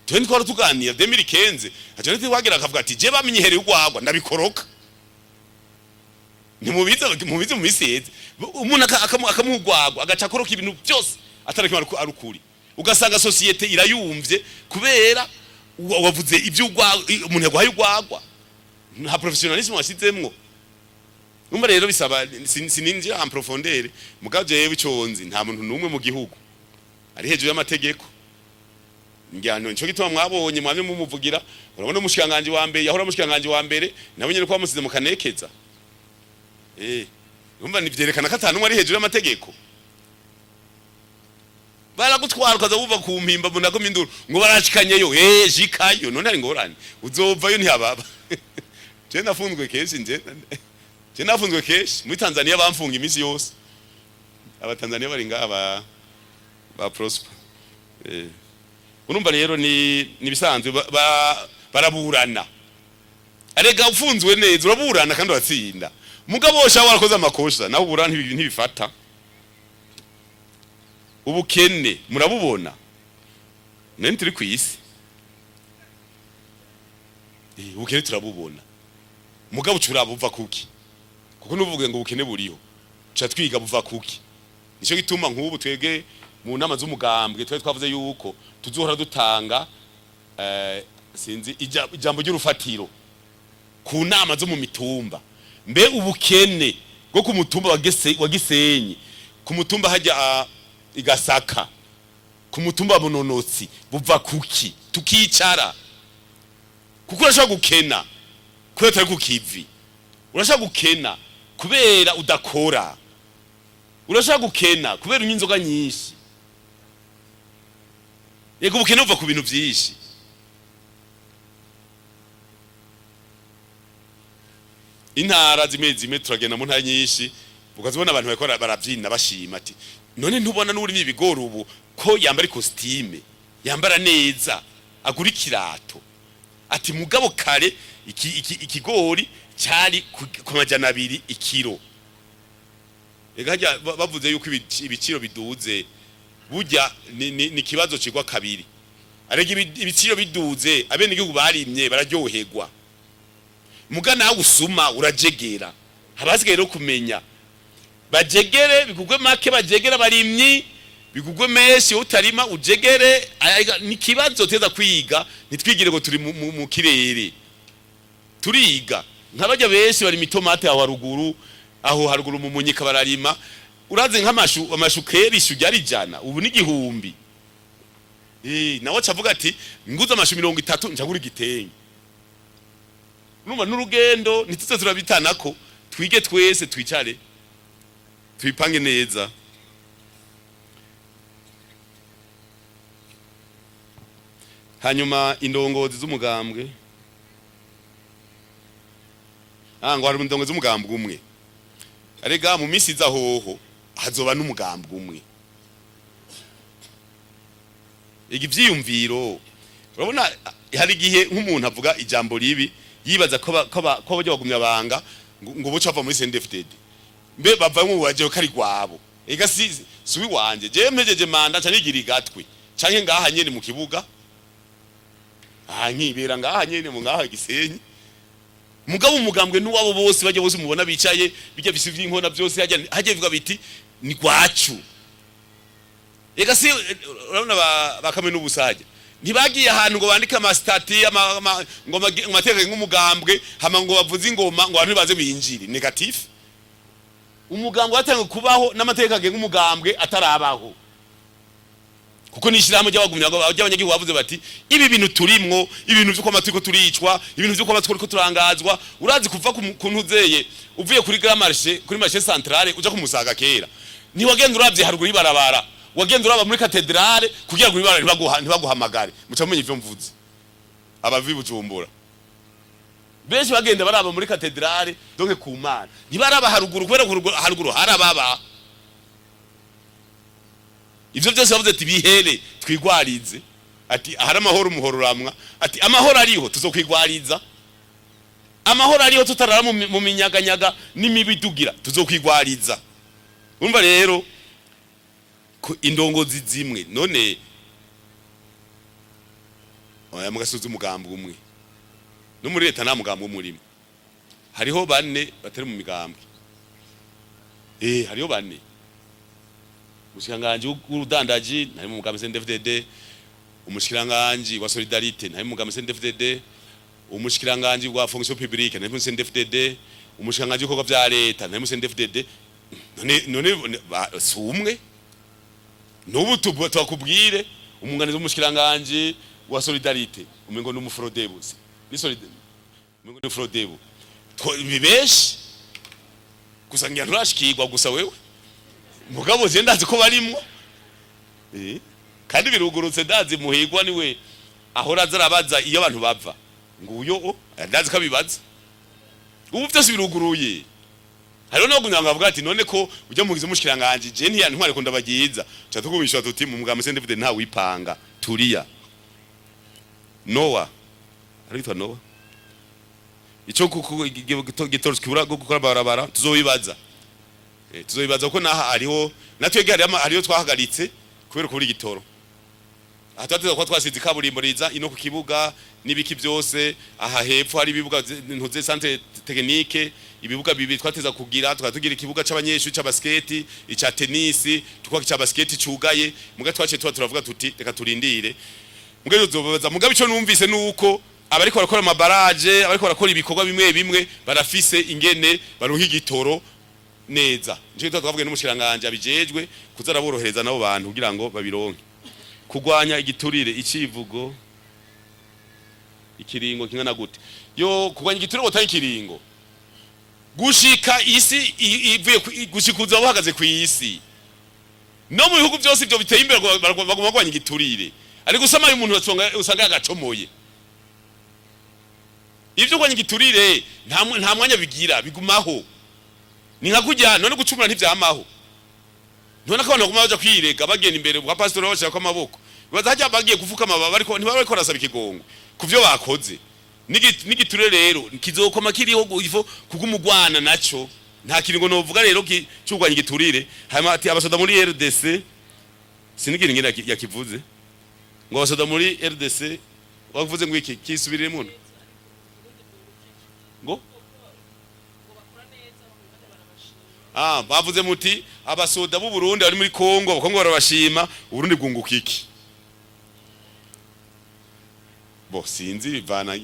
tweni twara tuganira 2015 ajonete wagera akavuga ati je bamenyehereye ugwagwa ndabikoroka ntimubiza mu miseze umuntu akamuhugwagwa agaca akoroka ibintu byose atarakimara arukuri ugasanga societe irayumvye kubera wavuze ibyo umuntu yaguhaye ugwagwa nta professionalisme wasizemwo numva rero bisaba sininjira en profondeur mugaje yewe iconzi nta muntu numwe mu gihugu ari hejuru y'amategeko njyano nco gituma mwabonye mwamye mumuvugira urabona umushikanganje wa mbere yahora umushikanganje wa mbere nabo nyene ko bamusize mu kanekeza numva nivyerekana ko atanu ari hejuru y'amategeko baragutwara ukaza buva ku mpimba mbona ko minduru ngo barashikanyeyo jikayo none ari ngorane uzovayo ntihababa je nafunzwe keshi je nafunzwe keshi muri Tanzania bamfunga imisi yose aba Tanzania bari ngaba ba prosper urumva rero ni bisanzwe baraburana arega ufunzwe neza uraburana kandi watsinda mugabo wosha warakoze amakosha naho uburana ntibifata ubukene murabubona nene turi kwisi ubukene turabubona mugabo curabuva kuki kuko nuvuge ngo ubukene buriho cha twiga buva kuki nico gituma nk'ubu twege mu nama z'umugambwe twavuze yuko tuzohora dutanga sinzi ijambo ry'urufatiro ku nama zo mu mitumba mbe ubukene bwo ku mutumba wa Gisenyi ku mutumba hajya igasaka ku mutumba munonotsi buva kuki tukicara kuko urashaka gukena kubera tari kukivi urashaka gukena kubera udakora urashaka gukena kubera unyinzoga nyinshi yego ubukene buva ku bintu byinshi intara zimwe turagenda mu ntara nyinshi ukazibona abantu bakora baravyina bashima ati none ntubona n'uri ibigori ubu ko yambara costume yambara neza agura ikirato ati mugabo kare ikigori cyari ku majana 2 ikiro egajya bavuze yuko ibiciro biduze burya ni kibazo kigwa kabiri arega ibiciro biduze abene igihugu barimye bararyoherwa mugana usuma urajegera habasigaye rero kumenya bajegere bigugwe make bajegera barimyi bigugwe meshi utarima ujegere ni kibazo teza kwiga nitwigire ngo turi mu kirere turiga nk'abajya benshi bari mitomate aho haruguru mu munyika bararima uraze nk'amashu kerishu ryari jana ubu ni igihumbi nawe cavuga ati nguza amashu 30 njagura igitenge numva n'urugendo nitutse turabitanako twige twese twicare twipange neza hanyuma indongozi z'umugambwe ngo hari indongozi z'umugambwe umwe arega mu misi za hoho hazoba n'umugambwe umwe ivyiyumviro urabona hari gihe nk'umuntu avuga ijambo ribi yibaza ko bajya bagumya banga ngo boca bava muri CNDD-FDD mbe bava mu waje kari gwabo ega suwi wanje je mpejeje manda cyanigira igatwe canke ngaha nyene mu kibuga nkibera ngaha nyene mu ngaha Gisenyi mugabo umugambwe n'uwabo bose bajya bose mubona bicaye bijya bisivye inkona byose hajye bivuga biti ni gwacu ega urabona bakamwe n'ubusajya ntibagiye ahantu ngo bandike amastati ngo amategeko nk'umugambwe hama ngo bavuze ingoma ngo abantu baze binjire negative umugambwe watanga kubaho n'amategeko agenga umugambwe atarabaho kuko nishiramo ry'abagumya y'abanyagihugu bavuze bati ibi bintu turimwo ibintu byo kwamatiko turicwa ibintu byo kwamatiko ko turangazwa urazi kuva ku ntuzeye uvuye kuri Grand Marché kuri marché centrale uja kumusaga kera ni wagenda uravye haruguru ibarabara wagenda uraba muri katedrale kugira ngo ibarabara ntibaguhamagare muca mumenye ivyo mvuze abavi Bujumbura benshi bagenda baraba muri katedrale donc ku Mana ntibaraba haruguru kubera haruguru harababa ivyo byose bavuze ati bihere twigwarize ati ahari amahoro umuhororamwa ati amahoro ariho tuzokwigwariza amahoro ariho tutarara mu minyaganyaga n'imibidugira tuzokwigwariza urumva rero indongozi zimwe none oya mugasuza umugambi umwe no muri leta nta mugambi umurimo hariho bane batari mu migambi hariho bane umushikiranganje w'urudandaji ntari mu mugambi CNDD-FDD umushikiranganje wa solidarite ntari mu mugambi CNDD-FDD umushikiranganje wa fonction publique ntari mu CNDD-FDD umushikiranganje w'ibikorwa vya leta ntari mu CNDD-FDD none sumwe n'ubu twakubwire umunganizo w'umushikiranganje wa solidarite umengo n'umufrodebuzi ni solidarite umengo n'ufrodebu bibeshi gusa ngira nturashikirwa gusa wewe mugabo je ndazi ko barimwo kandi birugurutse ndazi muhigwa niwe ahora zarabaza iyo abantu bava nguyo ndazi ko bibaza ubu byose biruguruye hariho no kunyanga avuga ati none ko ujya mugize umushikiranganje je ntiyantware ko ndabagiza cha tukubishwa tuti mu mugambi CNDD-FDD nta wipanga turiya Noah ariko Noah ico gitorski bura gukora barabara tuzobibaza tuzobibaza ko naha ariho natwege hariho twahagaritse kubera kubura igitoro atateza ko twasize kaburimbo riza ino ku kibuga nibiki byose aha hepfo hari ibibuga ntuze centre technique ibibuga bibi twateza kugira tukatugira ikibuga c'abanyeshuri c'abasket ica tennis tukwa cya basket cugaye muga twace turavuga tuti reka turindire muga zobaza muga bico numvise nuko abariko barakora amabaraje abariko barakora ibikorwa bimwe bimwe barafise ingene baruha igitoro neza nje twavuga n'umushiranganje abijejwe kuzaraborohereza nabo bantu kugira ngo babironke kugwanya igiturire icivugo ikiringo kingana gute yo kugwanya igiturire botanye ikiringo gushika isi ivuye gushikuza bahagaze ku isi no mu bihugu byose byo biteye imbere bagomba kugwanya igiturire ari gusama umuntu usanga yagacomoye ivyo kugwanya igiturire nta mwanya bigira bigumaho ni nka kujya none gucumura ntivyamaho none ko abantu baguma baja kwirega bagenda imbere bwa pastor bashaka amaboko bazajya bagiye kuvuka amababa ariko ntibariko rasaba ikigongo kuvyo bakoze n'igiture rero kizokoma kiriho ifo kugumugwana naco nta kiringo no vuga rero cyugwanya igiturire hama ati abasoda muri RDC sinigira ngina yakivuze ngo abasoda muri RDC wavuze ngo iki kisubirire muno ngo bavuze muti abasoda b'u Burundi bari muri Kongo abakongo barabashima Burundi bwunguka iki bo sinzi bivana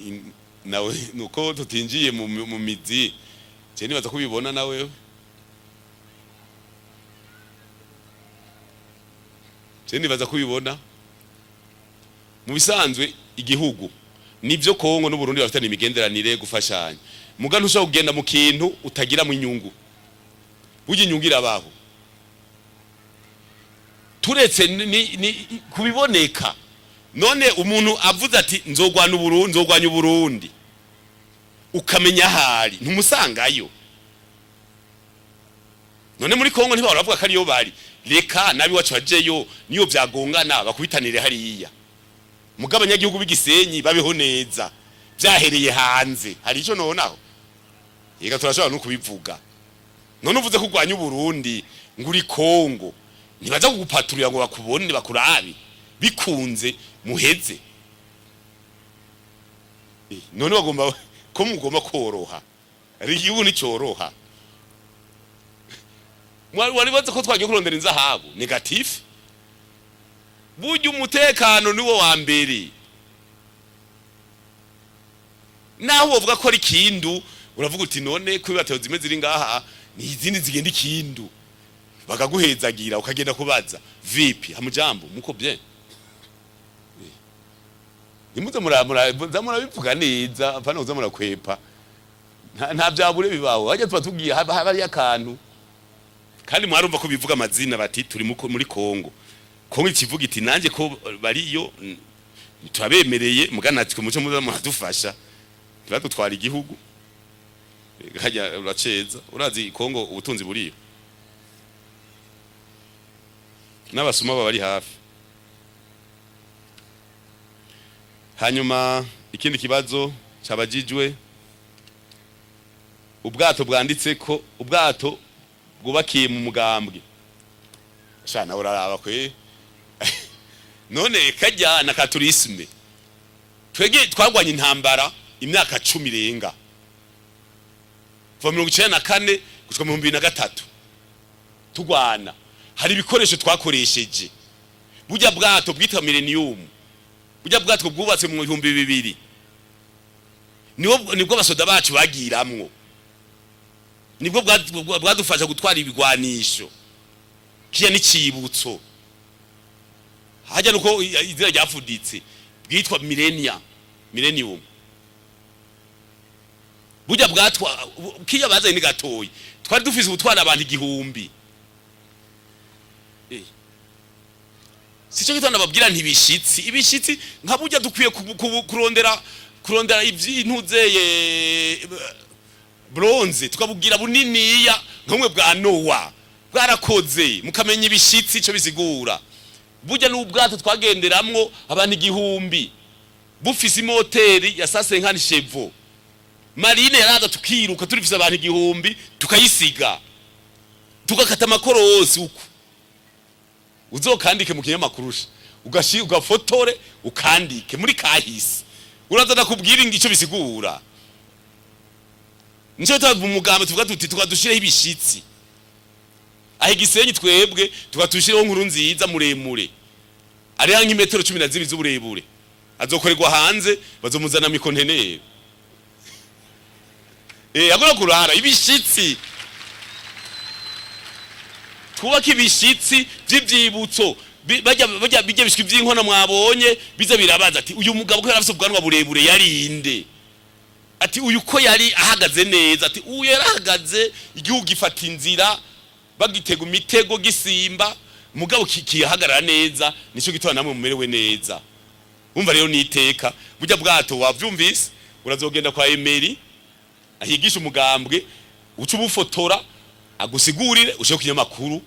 nawe nuko tutinjiye mu mizi je nibaza kubibona nawe je nibaza kubibona mu bisanzwe igihugu nivyo Kongo n'u Burundi bafitanye imigenderanire gufashanya muga ntusha kugenda mu kintu utagira mu inyungu uje inyungira abaho turetse ni kubiboneka none umuntu avuze ati nzogwanya Uburundi ukamenya hari ntumusangayo none muri Kongo ntiba baravuga kari yo bari reka nabi wacu ajeyo niyo byagongana bakubitanire hariya mugabanya gihugu bigisenyi babeho neza byahereye hanze hari ico nonaho yega turashobora no kubivuga none uvuze kugwanya Uburundi nguri Kongo nibaza kugupaturira ngo bakubone bakurabi bikunze muheze none bagomba ko mugomba koroha rigihugu ni cyoroha wari baza ko twagiye kurondera inzahabu negative burya umutekano niwo wa mbere naho uvuga ko ari kindu uravuga uti none ko bibateye zimwe ziri ngaha ni izindi zigenda ikindu bakaguhezagira ukagenda kubaza vipi hamujambo muko bien nimuze mura bivuga neza apana uza murakwepa nta byabure bibaho hajya twatugiye habari yakantu kandi mwarumva ko bivuga amazina bati turi muri Kongo Kongo ikivuga iti nanje ko bariyo turabemereye muganatike muco muza muradufasha kiradutwara igihugu hajya uraceza urazi Kongo ubutunzi buriyo n'abasuma bari hafi. Hanyuma ikindi kibazo cyabajijwe ubwato bwanditse ko ubwato bwubakiye mu mugambwe shana uraraba kwe none kajyana ka tourisme twege twagwanye intambara imyaka 10 irenga kuva 1994 gushika mu 2003 tugwana hari ibikoresho twakoresheje burya bwato bwita millennium burya bwato bwubatse mu 2000 nibwo basoda bacu bagiramwo nibwo bwadufasha gutwara ibigwanisho kiya n'icibutso hajya nuko izira ryafuditse bwitwa millennium burya bwatwa kiya bazaye ni gatoyi twari dufise ubutwara abantu 1000 sico gitanda babwira ntibishitsi ibishitsi nka burya dukwiye kurondera ivyintuzeye bronze tukabubwira buniniya nkamwe bwa Noah bwarakoze mukamenya ibishitsi cyo bisigura burya n'ubwato twagenderamwo abantu 1000 bufise imoteri ya sase nkani chevo marine yaraza tukiruka turifise abantu 1000 tukayisiga tugakata amakoro yose uko uzokandike mu kinyamakuru ugafotore ukandike muri kahisi uraza nakubwira icyo bisigura nico tavu umugambo tuvuga tuti tukadushireho ibishitsi aho Gisenyi twebwe tukadushireho nkuru nziza muremure ari hanki metero 12 z'uburebure azokorerwa hanze bazomuzana mu konteneri agora kurara ibishitsi twubaka ibishitsi by'ivyibutso bajya bijye bishwe by'inkona mwabonye biza birabaza ati uyu mugabo ko yarafise ubwanwa burebure yarinde ati uyu ko yari ahagaze neza ati uyu yarahagaze igihugu gifata inzira bagitega imitego gisimba mugabo kihagarara neza nico gitwa namwe mumerewe neza umva rero niteka burya bwato wavyumvise urazogenda kwa Emery ahigisha umugambwe uca ubufotora agusigurire ushye kinyamakuru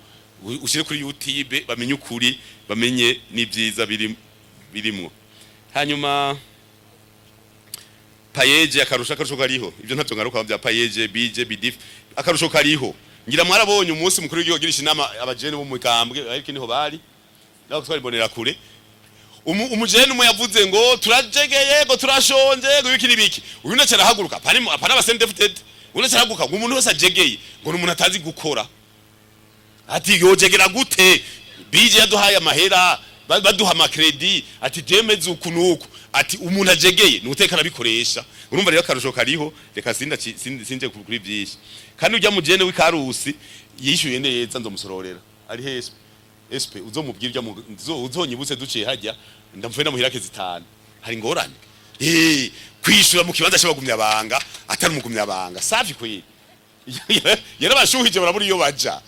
ushire kuri YouTube bamenye ukuri bamenye n'ibyiza birimwo. Hanyuma payeje akarusha kariho ibyo ntavyo ngaruka bya payeje bije bidif akarusho kariho ngira mwarabonye umunsi mukuru w'igihugu girisha inama abajene bo mu kambwe ariko niho bari nako twari kure umujene umwe yavuze ngo turajegeye ngo turashonje ngo biki nibiki uyu ndacara haguruka pana abasendefted unacara haguruka ngo umuntu wese ajegeye ngo umuntu atazi gukora ati yojegera gute bije yaduhaye amahera baduha amakredi ati demeze ukunuko ati umuntu ajegeye nutekana bikoresha urumva rero karusho kariho reka sinje kuri byinshi kandi ujya mujene w'ikarusi yishyuye neza nzomusororera ari hespe espe uzomubwira uzonyibutse duciye hajya ndamvuye na muhirake zitanu hari ngorane kwishura mu kibanza cy'abagumya banga atari umugumya banga safi kwe yarabashuhije baraburi yo baja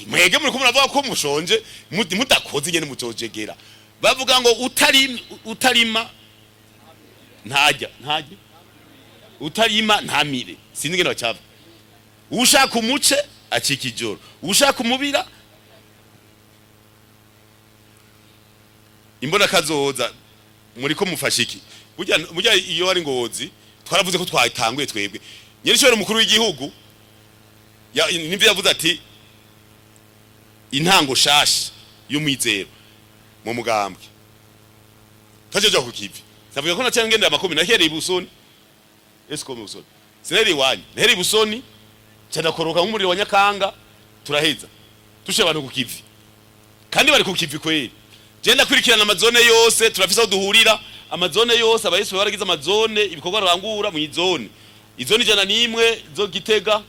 mwege muri kumuravuga ko mushonje mudakoze nyene mutojegera bavuga ngo utarima ntajya utarima ntamire sinzi ngene bacava ushaka umuce acika ijoro ushaka umubira imbona kazoza muri ko mufashiki burya iyo ari ngozi twaravuze ko twatanguye twebwe nyeri cyo mukuru w'igihugu nivyo yavuze ati intango shashi y'umwizero mu mugambwe tajeje ku kivi savuga ko nacyangenda ngendera makumi nahereye ibusoni esko mu busoni sinari wanyu nahereye ibusoni cyana koroka nk'umuriro wa Nyakanga turaheza tushe abantu ku kivi kandi bari ku kivi kweli genda kurikirana amazone yose turafise aho duhurira amazone yose abayeswe baragize amazone ibikorwa rangura mu izone izone jana nimwe zo Gitega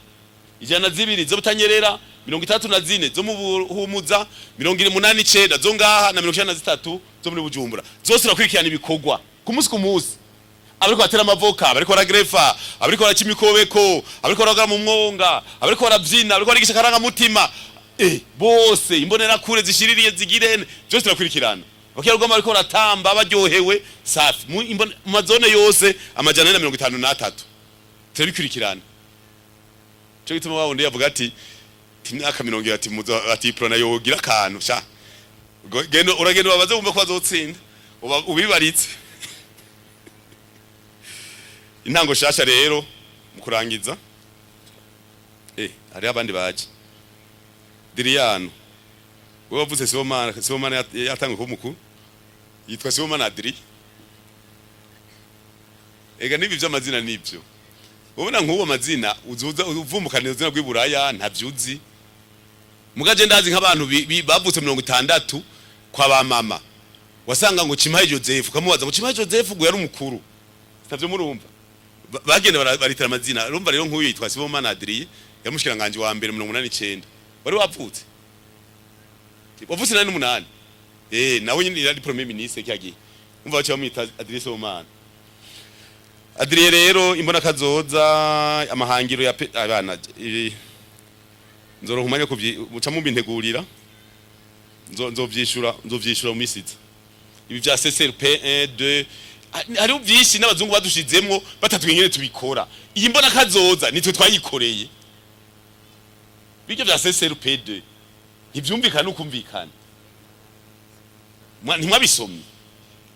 ijana zibiri zo Butanyerera 34 zo mu Buhumuza 89 zo ngaha na 93 zo muri Bujumbura zose rakurikirana ibikorwa ku munsi abariko batera amavoka abariko baragrefa abariko barakimikobeko abariko baragara mu mwonga abariko baravyina abariko barigisha karanga mutima bose imbonera kure zishiririye zigirene byose turakurikirana bakirugama ariko ratamba baryohewe safi mu mazone yose amajana 153 turabikurikirana cyo gituma wawundi yavuga ati imyaka 70 ati muzo ati pro nayo yogira kantu sha gendo uragendo babaze umva ko bazotsinda ubibaritse intango shasha rero mu kurangiza hari abandi baje Diriyano wewe wavuze Sibomana yatangwe ko mukuru yitwa Sibomana Adri ega nibi by'amazina nibyo ubona nk'uwo mazina uzuza uvumukana izina rw'iburaya ntavyuzi mugaje ndazi nk'abantu bavutse 60 kwa ba mama wasanga ngo Chimaye Joseph kamubaza ngo Chimaye Joseph ngo yari umukuru ntavyo murumva bagende baritira amazina urumva rero nk'uyu yitwa Sibomana Adri yamushikiranganje wa mbere 89 wari wavutse wavutse nani 8 nawe nyine yari premier ministre cyagiye umva bacha bamwita Adri Sibomana Adri rero imbona kazoza amahangiro ya abana nzoro humanya muca mu bintegurira nzovyishura mu misiza ibi bya CCRP 1 2 hari ubyinshi n'abazungu badushizemwo batatwenyene tubikora iyi mbona kazoza nitwe twayikoreye bijyo bya CCRP 2 ntibyumvikana ukumvikana ntimwabisomye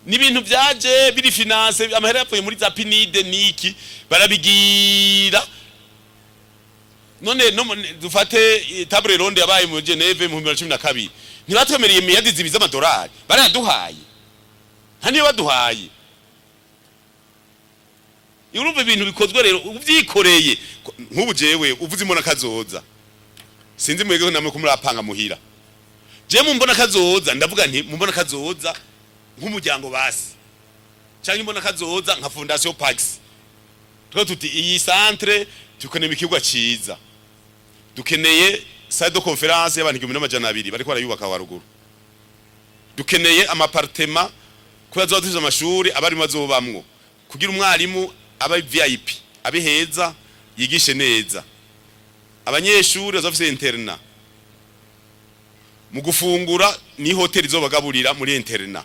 ni ibintu byaje biri finance amahera yapfuye muri za pinide niki barabigira none dufate table ronde yabaye mu Geneve mu 2012 ntibatwemereye miliyari zibiza amadolari baraduhaye haniyo baduhaye urumva ibintu bikozwe rero uvyikoreye nk'ubu jewe uvuze imbona kazoza sinzi mwege namwe kumurapanga muhira je mu mbona kazoza ndavuga nti mu mbona kazoza nk'umuryango basi cyangwa imbona kazoza nka Fondation Pax tuti iyi centre tukeneye ikigwa ciza dukeneye salle de conférence y'abantu 1200 bariko barayubaka waruguru dukeneye amapartema kubaza batuze amashuri abari mazobamwo kugira umwarimu aba VIP abiheza yigishe neza abanyeshuri bazafise interna mu gufungura ni hoteli zobagaburira muri interna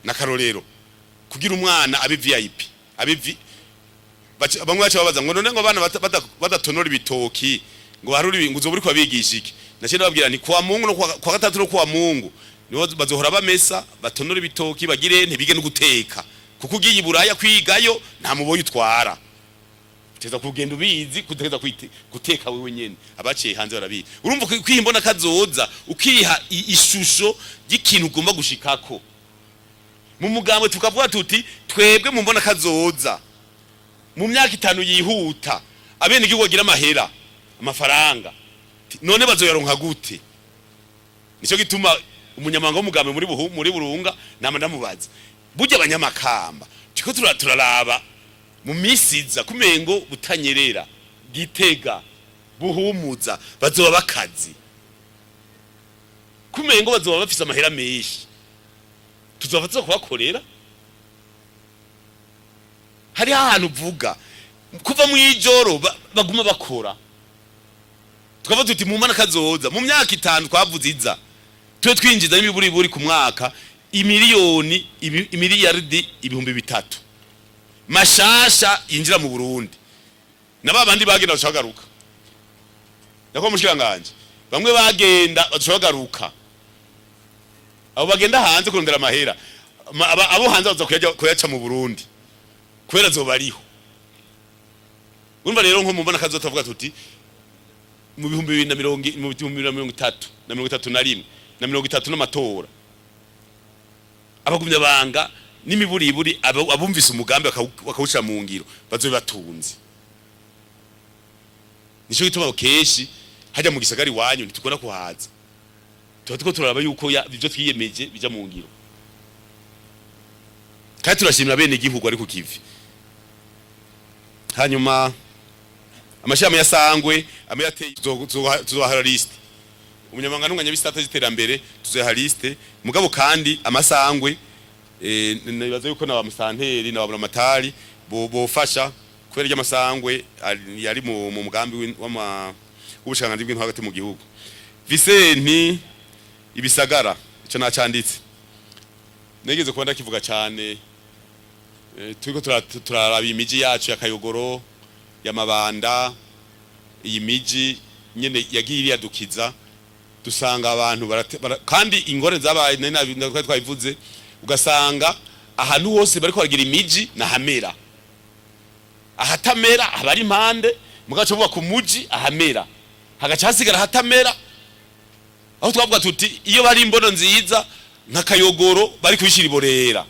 na karorero kugira umwana abe VIP bamwe bacha babaza ngo none ngo abana badatonora ibitoki ngo haruri ngo uzoburi kwa bigisha iki nace nababwira ni kwa Mungu no kwa gatatu no kwa Mungu niho bazohora bamesa batonora ibitoki bagire ntibige no guteka kuko ugiye iburaya kwigayo nta muboyi utwara teza kugenda ubizi kutegeza guteka wewe nyene abaciye hanze barabizi urumva kwihimbona kazoza ukiha ishusho y'ikintu ugomba gushikako mu mugambwe tukavuga tuti twebwe mu mbona kazoza mu myaka 5 yihuta abene igihugu gira amahera amafaranga none bazoyaronka gute nico gituma umunyamanga w'umugambe muri burunga namubaza burya abanyamakamba tiko turaraba mu misiza kumengo butanyerera Gitega Buhumuza bazoba bakazi kumengo bazoba bafise amahera menshi tuzofatsa kubakorera hari ahantu uvuga kuva mu ijoro baguma bakora tukava tuti mu mana kazoza mu myaka 5 twavuze iza twe twinjiza n'ibiburi ku mwaka imiliyaridi 300 mashasha yinjira mu Burundi nababandi bagenda bashagaruka nako mushikanganje bamwe bagenda bashagaruka abo bagenda hanze kurondera amahera abo hanze baza kuyaca mu Burundi kwera zo bariho urumva rero nko mumbona kazo tavuga tuti mu 2030 na 31 na 30 n'amatora abagumya banga n'imiburiburi abumvise umugambi bakawushira mu ngiro bazobe batunze nico gituma keshi hajya mu gisagari wanyu ntitukona kuhaza tuko turaraba yuko ibyo twiyemeje bija mu ngiro kandi turashimira bene igihugu ari ku kivi hanyuma amashami ya Sangwe ameyateye tuzohara liste umunyamanga n'unganya bisata ziterambere tuzohara liste mugabo kandi amasangwe nibaza yuko na bamusanteri na baburamatari bofasha kubera ry'amasangwe yari mu mugambi w'ubushanganje bw'intwa hagati mu gihugu Vicenti ibisagara ico nacanditse negeze kuba ndakivuga cyane turiko turaraba imiji yacu ya Kayogoro ya Mabanda iyi miji nyene yagiye iriyadukiza dusanga abantu kandi ingore zabaye nari twabivuze ugasanga ahantu hose bariko baragira imiji na hamera ahatamera abari impande mugaco vuga ku muji ahamera hagaca hasigara hatamera aho twavuga tuti iyo bari imbono nziza nka Kayogoro bari kubishira iborera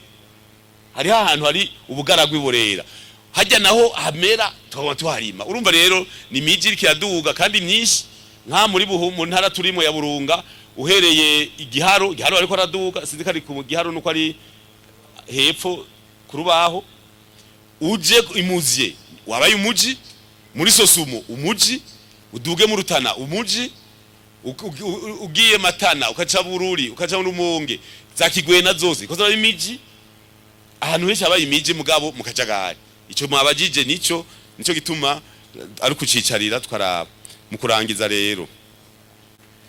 hari ahantu hari ubugaragwa iborera hajya naho hamera twaba tuharima urumva rero ni miji iriko iraduga kandi myinshi nka muri mu ntara turimo ya Burunga uhereye igiharo ariko araduga sinzi kari ku giharo nuko ari hepfo kurubaho uje imuzye wabaye umuji muri Sosumo umuji uduge mu Rutana umuji ugiye Matana ukaca Bururi ukaca Rumonge zakigwe na zose koza ari imiji ahantu henshi abaye imiji mugabo mukajagari ico mwabajije nico gituma ari kucicarira twaraba mu kurangiza rero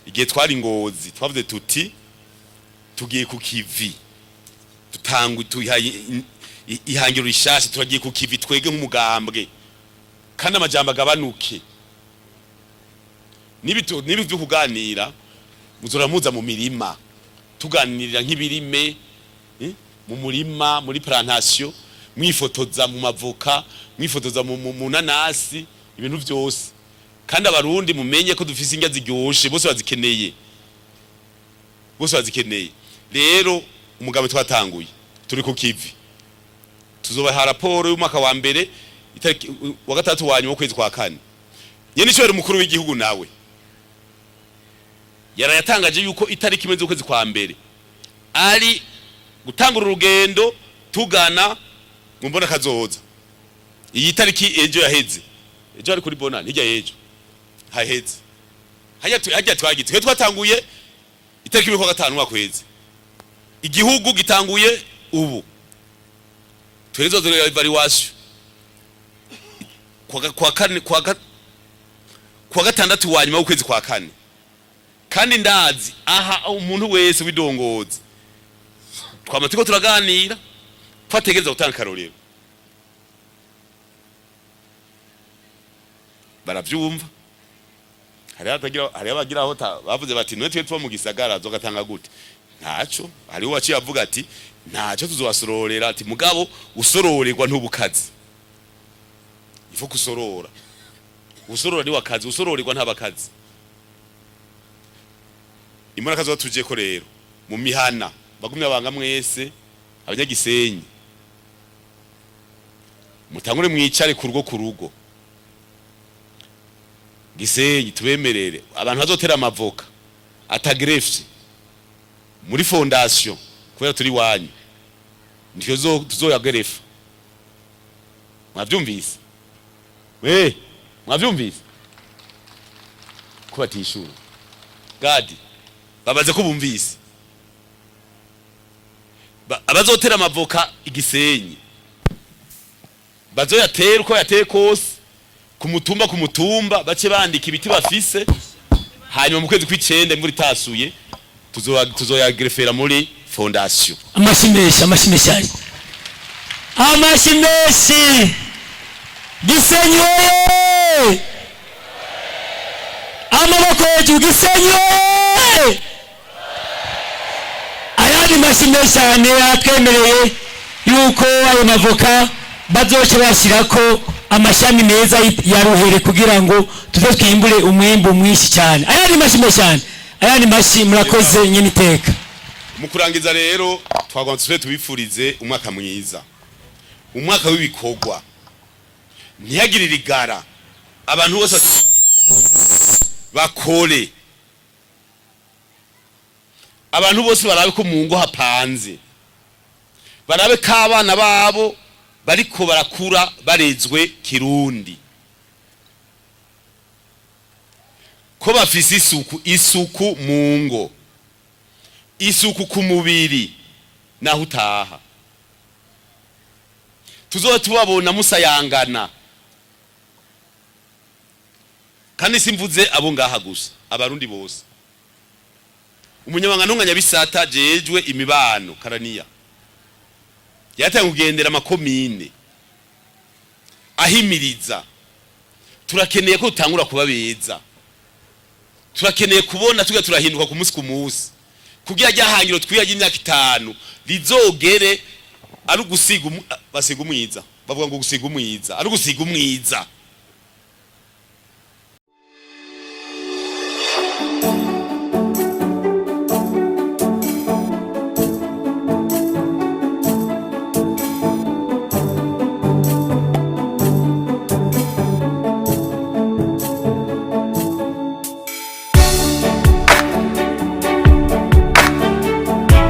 igihe twari Ngozi twavuze tuti tugiye ku kivi tutangu tuhaye ihangiro rishashe turagiye ku kivi twege nk'umugambwe kandi amajambo agabanuke nibitu byo kuganira muzoramuza mu mirima tuganirira nk'ibirime mu murima muri plantation mwifotoza mu mavoka mwifotoza mu nanasi ibintu byose kandi abarundi mumenye ko dufise indya ziryoshe bose bazikeneye rero umugabo twatanguye turi ku kivi tuzobaha raporo y'umwaka wa mbere wa gatatu wa nyuma kwezi kwa kane nyene cyo mukuru w'igihugu nawe yarayatangaje yuko itariki imeze ukwezi kwa mbere ari gutangura urugendo tugana mu mbona kazoza iyi tariki ejo yaheze ejo ari kuri bona nijya ejo haheze hajya twagitse twatanguye itariki kwa gatanu wa kwezi igihugu gitanguye ubu twerezo zero evaluation kwa gatandatu wa nyuma w'ukwezi kwa kane kandi ndazi aha umuntu wese widongoza twamatiko turaganira twategereza gutanga karorero baravyumva hari abagira aho bavuze bati none twe mu gisagara zogatanga gute ntaco hari uwaciye avuga ati ntaco tuzobasororera ati mugabo usororerwa ntubukazi ifo kusorora usorora ni wakazi usororerwa ntabakazi imana kazo tuje ko rero mu mihana bagumye abanga mwese abanyagisenyi mutangure mwicare ku rugo Gisenyi tubemerere abantu bazotera amavoka atagrefye muri fondation kubera turi wanyu ndyo tuzoyagerefa mwavyumvise mwavyumvise kubatishura gadi babaze ko bumvise abazotera amavoka igisenyi bazoyatera uko yateye kose ku mutumba bace bandika ibiti bafise hanyuma mu kwezi kw'icenda imvura itasuye tuzoyagrefera muri fondation amashimeshi Gisenyi oye amaboko hejuru Gisenyi oye ayandi mashimeshi cyane yatwemereye yuko ayo mavoka bazoce bashyirako amashami meza ya ruhere kugira ngo tuze twimbure umwimbu mwinshi cyane ayandi mashime cyane ayandi mashi murakoze nyine iteka mu kurangiza rero twagomba tubifurize umwaka mwiza umwaka w'ibikorwa ntiyagirira igara abantu bose bakore abantu bose barabe ko mu ngo hapanze barabe ko abana babo bariko barakura barezwe kirundi ko bafise isuku mu ngo isuku ku mubiri naho utaha tuzoba tubabona musayangana kandi simvuze abo ngaha gusa abarundi bose umunyamabanga ntunganya bisata jejwe imibano karaniya yaratangiye kugendera amakomine ahimiriza. Turakeneye ko tutangura kuba beza, turakeneye kubona tuga turahinduka ku munsi ku munsi, kugira ryahangiro twiyaje imyaka 5 rizogere ari gusiga basiga umwiza, bavuga ngo gusiga umwiza ari gusiga umwiza.